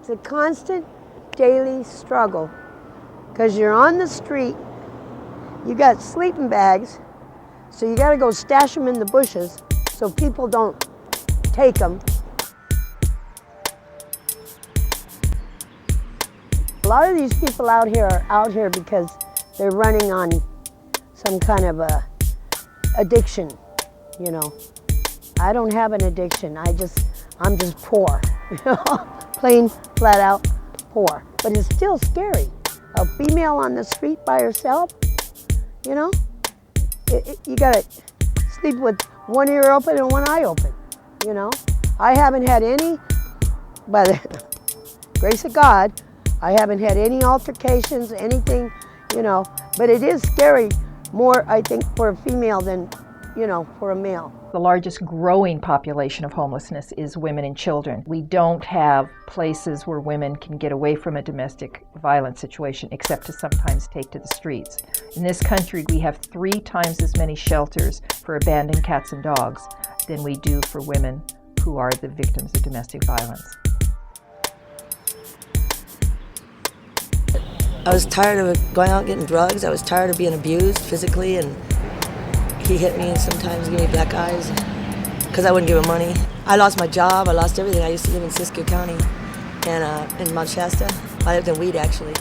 It's a constant daily struggle because you're on the street, you got sleeping bags, so you got to go stash them in the bushes so people don't take them. A lot of these people out here are out here because they're running on some kind of a addiction, you know. I don't have an addiction. I'm just poor, you know, plain flat out poor. But it's still scary. A female on the street by herself, you know, you gotta sleep with one ear open and one eye open, you know. I haven't had any, by the grace of God, I haven't had any altercations, anything, you know, but it is scary more, I think, for a female than, you know, for a male. The largest growing population of homelessness is women and children. We don't have places where women can get away from a domestic violence situation except to sometimes take to the streets. In this country, we have 3 times as many shelters for abandoned cats and dogs than we do for women who are the victims of domestic violence. I was tired of going out getting drugs. I was tired of being abused physically, and he hit me and sometimes gave me black eyes because I wouldn't give him money. I lost my job. I lost everything. I used to live in Siskiyou County and in Mount Shasta. I lived in Weed, actually.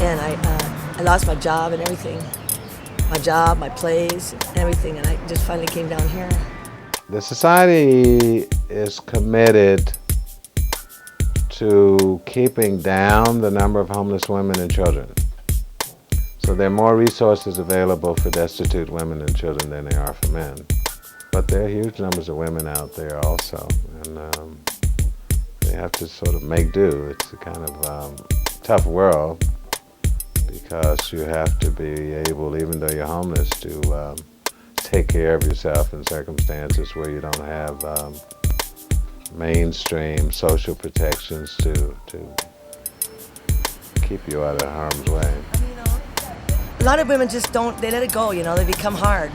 And I lost my job and everything. My job, my plays, and everything. And I just finally came down here. The society is committed to keeping down the number of homeless women and children. So there are more resources available for destitute women and children than there are for men. But there are huge numbers of women out there also, and they have to sort of make do. It's a kind of tough world because you have to be able, even though you're homeless, to take care of yourself in circumstances where you don't have mainstream social protections to keep you out of harm's way. A lot of women just don't, they let it go, you know, they become hard.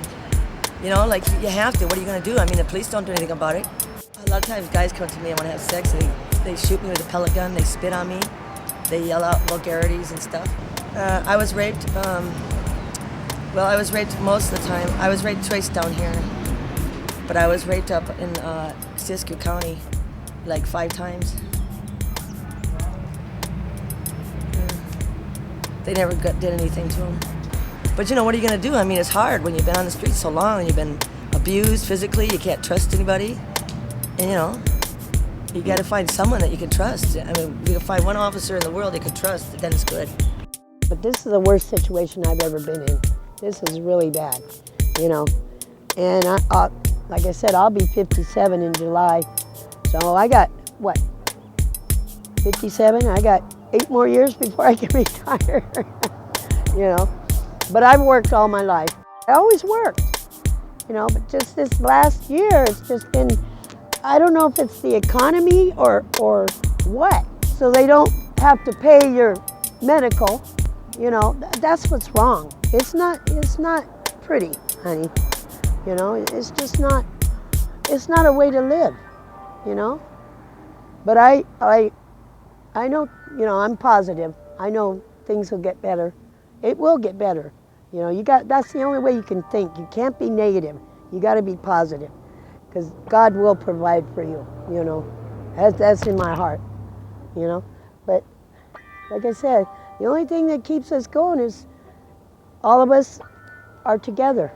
You know, like you have to, what are you gonna do? I mean, the police don't do anything about it. A lot of times guys come to me and wanna have sex, they shoot me with a pellet gun, they spit on me, they yell out vulgarities and stuff. I was raped, well, I was raped most of the time. I was raped twice down here, but I was raped up in Siskiyou County like 5 times. They never did anything to him. But you know, what are you gonna do? I mean, it's hard when you've been on the streets so long and you've been abused physically, you can't trust anybody. And you know, you gotta find someone that you can trust. I mean, you can find one officer in the world you can trust, then it's good. But this is the worst situation I've ever been in. This is really bad, you know. And like I said, I'll be 57 in July. So I got, what, 57? I got 8 more years before I can retire, you know. But I've worked all my life. I always worked, you know, but just this last year, it's just been, I don't know if it's the economy or what. So they don't have to pay your medical, you know, that's what's wrong. It's not pretty, honey, you know, it's just not, it's not a way to live, you know. But I know, you know, I'm positive. I know things will get better. It will get better. You know, that's the only way you can think. You can't be negative. You got to be positive because God will provide for you, you know. That's in my heart, you know. But like I said, the only thing that keeps us going is all of us are together.